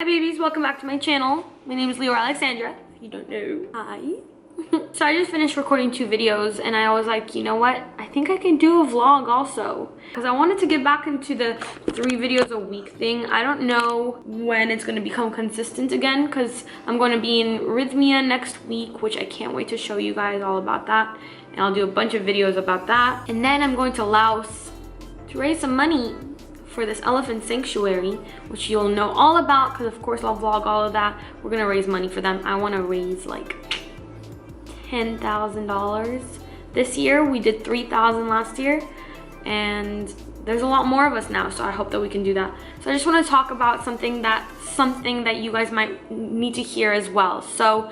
Hi babies, welcome back to my channel. My name is Leeoralexandra, if you don't know. Hi. So I just finished recording 2 videos and I was like, you know what? I think I can do a vlog also. Because I wanted to get back into the 3 videos a week thing. I don't know when it's going to become consistent again because I'm going to be in Rhythmia next week, which I can't wait to show you guys all about that. And I'll do a bunch of videos about that. And then I'm going to Laos to raise some money for this elephant sanctuary, which you'll know all about because of course I'll vlog all of that. We're gonna raise money for them. I want to raise like $10,000 this year. We did $3,000 last year and there's a lot more of us now, so I hope that we can do that. So I just want to talk about something that you guys might need to hear as well. So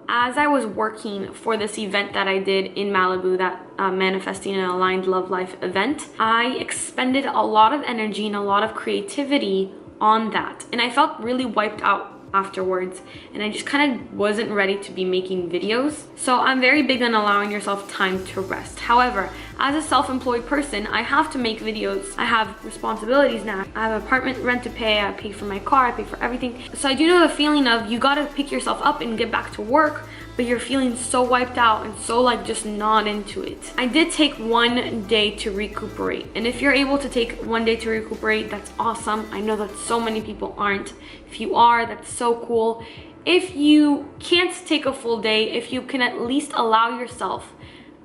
as I was working for this event that I did in Malibu, that Manifesting an Aligned Love Life event, I expended a lot of energy and a lot of creativity on that. And I felt really wiped out afterwards. And I just kind of wasn't ready to be making videos. So I'm very big on allowing yourself time to rest. However, as a self-employed person, I have to make videos. I have responsibilities now. I have apartment rent to pay. I pay for my car. I pay for everything. So I do know the feeling of you gotta pick yourself up and get back to work, but you're feeling so wiped out and so like just not into it. I did take 1 day to recuperate. And if you're able to take 1 day to recuperate, that's awesome. I know that so many people aren't. If you are, that's so cool. If you can't take a full day, if you can at least allow yourself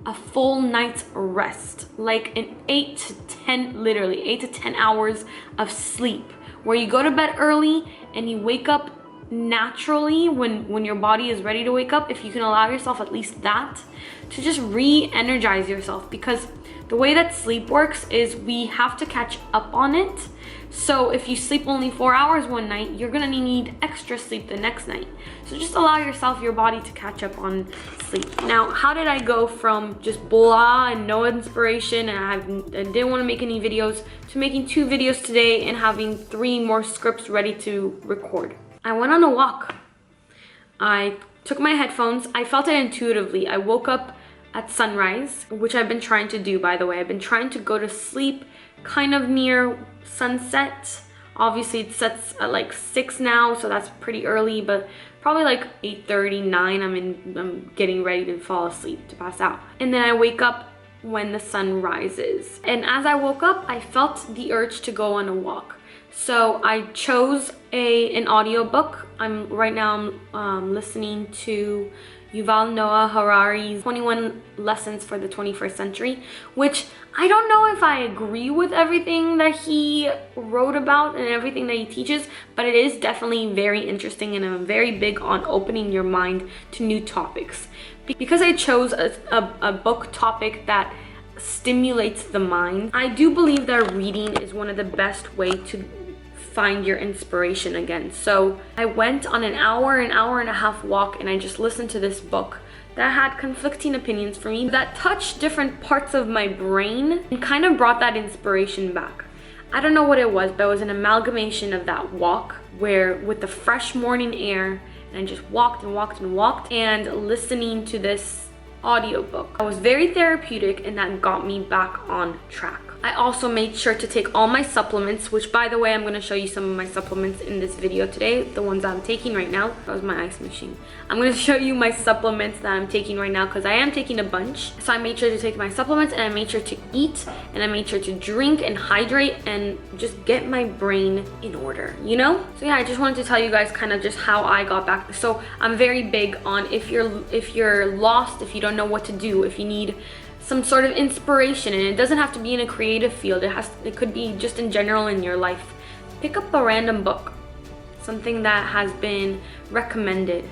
a full night's rest, like an 8 to 10, literally 8 to 10 hours of sleep, where you go to bed early and you wake up naturally when your body is ready to wake up. If you can allow yourself at least that, to just re-energize yourself, because the way that sleep works is we have to catch up on it. So if you sleep only 4 hours one night, you're gonna need extra sleep the next night. So just allow yourself, your body, to catch up on sleep. Now, how did I go from just blah and no inspiration and I didn't want to make any videos to making 2 videos today and having 3 more scripts ready to record? I went on a walk. I took my headphones. I felt it intuitively. I woke up at sunrise, which I've been trying to do, by the way. I've been trying to go to sleep kind of near sunset. Obviously it sets at like 6 now, so that's pretty early, but probably like 8:30, 9, I'm getting ready to fall asleep, to pass out. And then I wake up when the sun rises. And as I woke up, I felt the urge to go on a walk. So I chose an audiobook. Right now I'm listening to Yuval Noah Harari's 21 Lessons for the 21st Century, which I don't know if I agree with everything that he wrote about and everything that he teaches, but it is definitely very interesting, and I'm very big on opening your mind to new topics. Because I chose a book topic that stimulates the mind, I do believe that reading is one of the best way to find your inspiration again. So I went on an hour and a half walk, and I just listened to this book that had conflicting opinions for me that touched different parts of my brain and kind of brought that inspiration back. I don't know what it was, but it was an amalgamation of that walk where with the fresh morning air, and I just walked and walked and walked and listening to this audiobook. It was very therapeutic, and that got me back on track. I also made sure to take all my supplements, which by the way, I'm going to show you some of my supplements in this video today, the ones I'm taking right now. That was my ice machine. I'm going to show you my supplements that I'm taking right now because I am taking a bunch. So I made sure to take my supplements, and I made sure to eat, and I made sure to drink and hydrate and just get my brain in order, you know? So yeah, I just wanted to tell you guys kind of just how I got back. So I'm very big on if you're lost, if you don't know what to do, if you need some sort of inspiration, and it doesn't have to be in a creative field, it could be just in general in your life. Pick up a random book, something that has been recommended,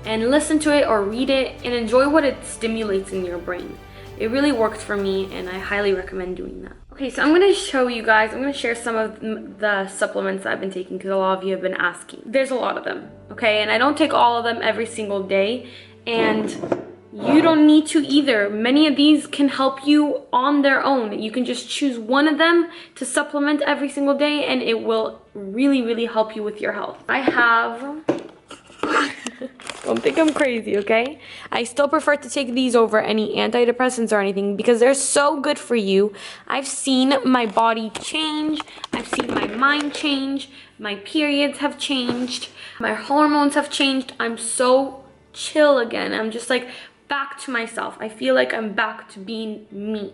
and listen to it or read it and enjoy what it stimulates in your brain. It really works for me, and I highly recommend doing that. Okay, so I'm going to show you guys, I'm going to share some of the supplements that I've been taking because a lot of you have been asking. There's a lot of them, okay, and I don't take all of them every single day, and you don't need to either. Many of these can help you on their own. You can just choose one of them to supplement every single day, and it will really, really help you with your health. I have Don't think I'm crazy, okay? I still prefer to take these over any antidepressants or anything because they're so good for you. I've seen my body change. I've seen my mind change. My periods have changed. My hormones have changed. I'm so chill again. I'm just like back to myself. I feel like I'm back to being me.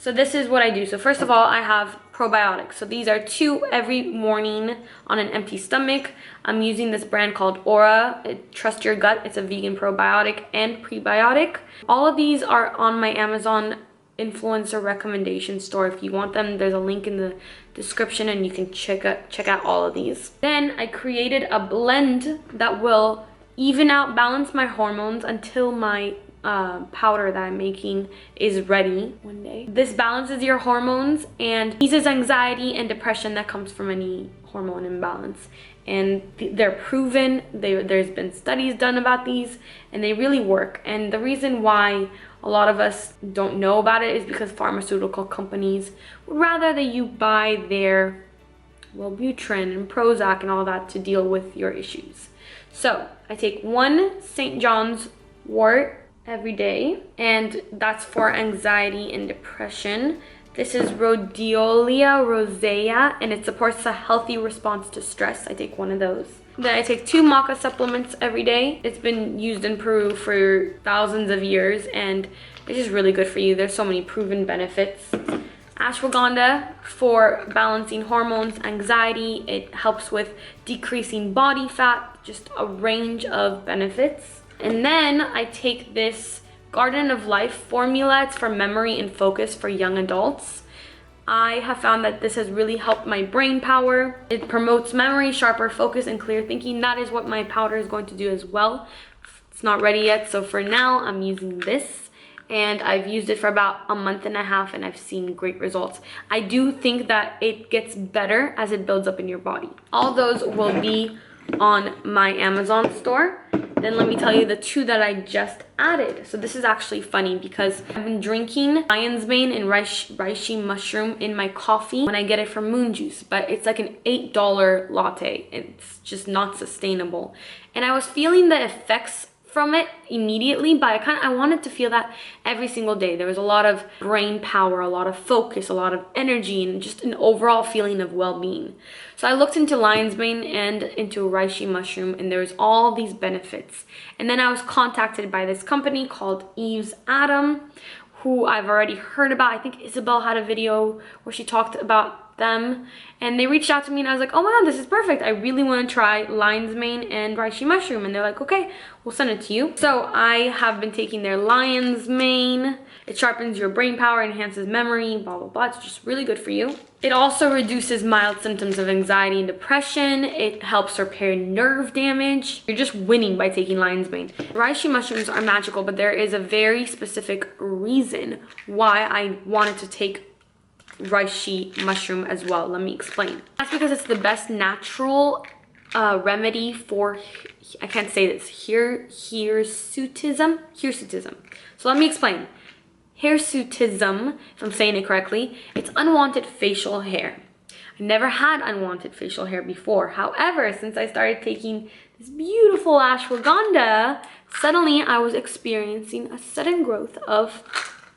So this is what I do. So first of all, I have probiotics. So these are 2 every morning on an empty stomach. I'm using this brand called Aura. Trust Your Gut. It's a vegan probiotic and prebiotic. All of these are on my Amazon influencer recommendation store. If you want them, there's a link in the description and you can check out all of these. Then I created a blend that will even out, balance my hormones until my powder that I'm making is ready one day. This balances your hormones and eases anxiety and depression that comes from any hormone imbalance. And they're proven. There's been studies done about these and they really work. And the reason why a lot of us don't know about it is because pharmaceutical companies would rather that you buy their Wellbutrin and Prozac and all that to deal with your issues. So I take 1 St. John's wort every day, and that's for anxiety and depression. This is Rhodiola rosea, and it supports a healthy response to stress. I take 1 of those. Then I take 2 maca supplements every day. It's been used in Peru for thousands of years, and it's just really good for you. There's so many proven benefits. Ashwagandha for balancing hormones, anxiety. It helps with decreasing body fat, just a range of benefits. And then I take this Garden of Life formula. It's for memory and focus for young adults. I have found that this has really helped my brain power. It promotes memory, sharper focus, and clear thinking. That is what my powder is going to do as well. It's not ready yet, so for now I'm using this. And I've used it for about a month and a half and I've seen great results. I do think that it gets better as it builds up in your body. All those will be on my Amazon store. Then let me tell you the 2 that I just added. So this is actually funny because I've been drinking Lion's Mane and Reishi Mushroom in my coffee when I get it from Moon Juice, but it's like an $8 latte. It's just not sustainable. And I was feeling the effects from it immediately, but I wanted to feel that every single day. There was a lot of brain power, a lot of focus, a lot of energy, and just an overall feeling of well-being. So I looked into Lion's Mane and into Reishi Mushroom, and there was all these benefits. And then I was contacted by this company called Eve's Adam, who I've already heard about. I think Isabel had a video where she talked about them, and they reached out to me and I was like, oh my god, this is perfect. I really want to try Lion's Mane and Reishi Mushroom. And they're like, okay, we'll send it to you. So I have been taking their Lion's Mane. It sharpens your brain power, enhances memory, blah blah blah. It's just really good for you. It also reduces mild symptoms of anxiety and depression. It helps repair nerve damage. You're just winning by taking Lion's Mane. Reishi mushrooms are magical, but there is a very specific reason why I wanted to take reishi mushroom as well. Let me explain. That's because it's the best natural remedy for, I can't say this, hirsutism. So let me explain. Hirsutism, if I'm saying it correctly, it's unwanted facial hair. I never had unwanted facial hair before. However, since I started taking this beautiful ashwagandha, suddenly I was experiencing a sudden growth of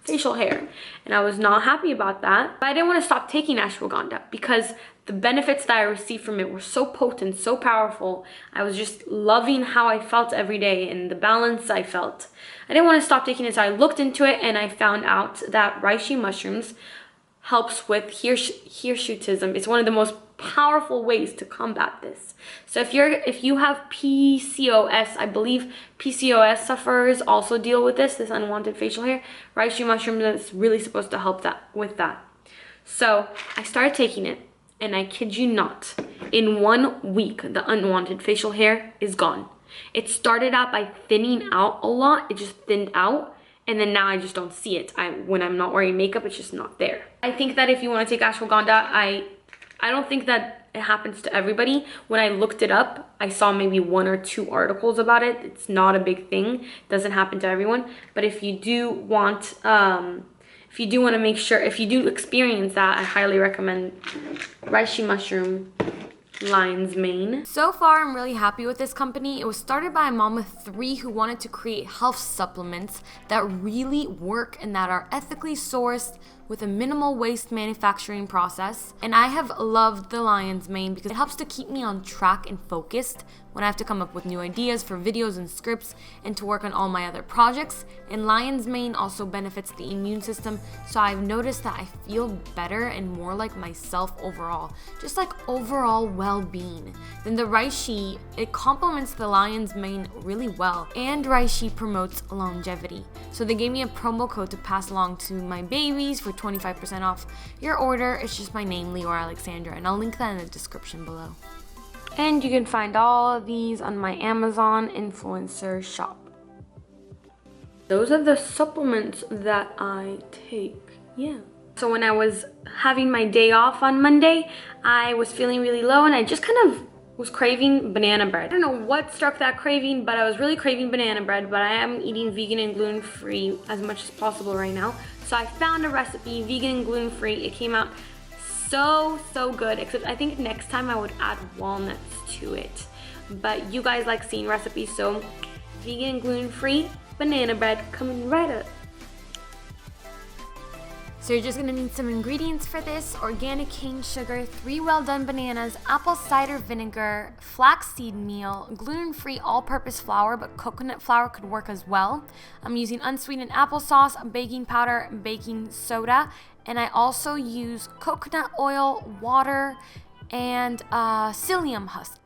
facial hair, and I was not happy about that. But I didn't want to stop taking ashwagandha because the benefits that I received from it were so potent, so powerful. I was just loving how I felt every day and the balance I felt. I didn't want to stop taking it, so I looked into it and I found out that reishi mushrooms helps with hirsutism. It's one of the most powerful ways to combat this. So if you have PCOS, I believe PCOS sufferers also deal with this unwanted facial hair. Reishi mushroom is really supposed to help with that. So I started taking it, and I kid you not, in 1 week the unwanted facial hair is gone. It started out by thinning out a lot. It just thinned out. And then now I just don't see it. When I'm not wearing makeup, it's just not there. I think that if you want to take ashwagandha, I don't think that it happens to everybody. When I looked it up, I saw maybe 1 or 2 articles about it. It's not a big thing. It doesn't happen to everyone. But if you do want, if you do want to make sure, if you do experience that, I highly recommend reishi mushroom lion's mane. So far, I'm really happy with this company. It was started by a mom with 3 who wanted to create health supplements that really work and that are ethically sourced with a minimal waste manufacturing process. And I have loved the lion's mane because it helps to keep me on track and focused when I have to come up with new ideas for videos and scripts and to work on all my other projects. And lion's mane also benefits the immune system, so I've noticed that I feel better and more like myself overall, just like overall well-being. Then the reishi, it complements the lion's mane really well, and reishi promotes longevity. So they gave me a promo code to pass along to my babies for 25% off your order. It's just my name, leeoralexandra, and I'll link that in the description below. And you can find all of these on my Amazon influencer shop. Those are the supplements that I take, yeah. So when I was having my day off on Monday, I was feeling really low and I just kind of was craving banana bread. I don't know what struck that craving, but I was really craving banana bread, but I am eating vegan and gluten-free as much as possible right now. So I found a recipe, vegan and gluten-free. It came out so good, except I think next time I would add walnuts to it. But you guys like seeing recipes, so vegan and gluten-free banana bread coming right up. So you're just gonna need some ingredients for this: organic cane sugar, 3 well-done bananas, apple cider vinegar, flaxseed meal, gluten-free all-purpose flour, but coconut flour could work as well. I'm using unsweetened applesauce, baking powder, baking soda, and I also use coconut oil, water, and psyllium husk.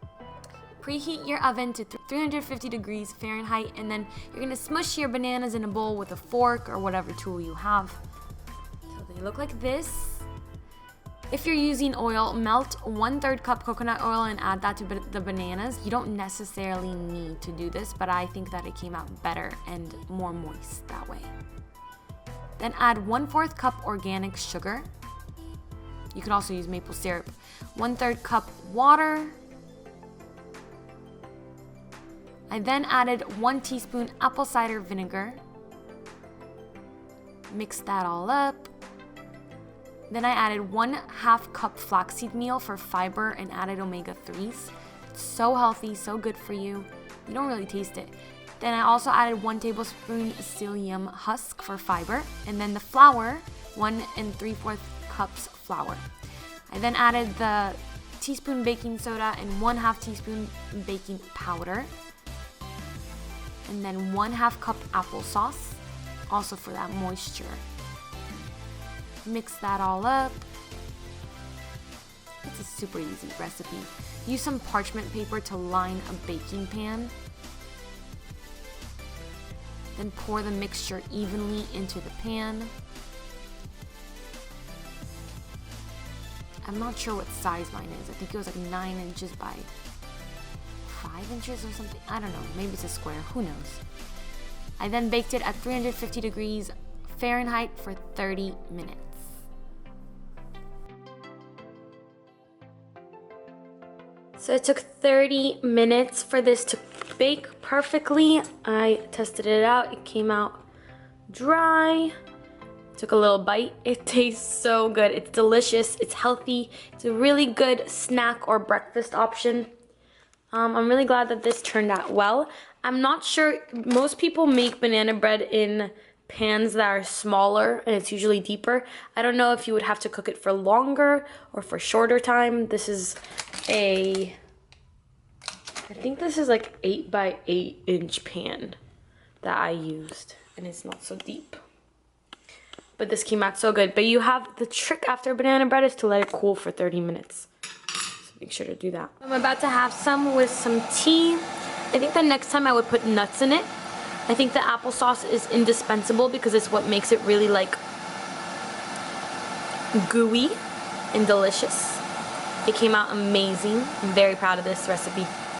Preheat your oven to 350 degrees Fahrenheit, and then you're gonna smush your bananas in a bowl with a fork or whatever tool you have. They look like this. If you're using oil, melt 1/3 cup coconut oil and add that to the bananas. You don't necessarily need to do this, but I think that it came out better and more moist that way. Then add 1/4 cup organic sugar. You could also use maple syrup. 1/3 cup water. I then added 1 teaspoon apple cider vinegar. Mix that all up. Then I added 1/2 cup flaxseed meal for fiber and added omega-3s. It's so healthy, so good for you. You don't really taste it. Then I also added 1 tablespoon psyllium husk for fiber. And then the flour, 1 3/4 cups flour. I then added the teaspoon baking soda and 1/2 teaspoon baking powder. And then 1/2 cup applesauce, also for that moisture. Mix that all up. It's a super easy recipe. Use some parchment paper to line a baking pan. Then pour the mixture evenly into the pan. I'm not sure what size mine is. I think it was like 9 inches by 5 inches or something. I don't know. Maybe it's a square. Who knows? I then baked it at 350 degrees Fahrenheit for 30 minutes. So it took 30 minutes for this to bake perfectly. I tested it out. It came out dry. Took a little bite. It tastes so good. It's delicious. It's healthy. It's a really good snack or breakfast option. I'm really glad that this turned out well. I'm not sure. Most people make banana bread in pans that are smaller and it's usually deeper. I don't know if you would have to cook it for longer or for shorter time. This is I think this is like 8 by 8 inch pan that I used, and it's not so deep. But this came out so good. But you have the trick after banana bread is to let it cool for 30 minutes. So make sure to do that. I'm about to have some with some tea. I think the next time I would put nuts in it. I think the applesauce is indispensable because it's what makes it really like gooey and delicious. It came out amazing. I'm very proud of this recipe.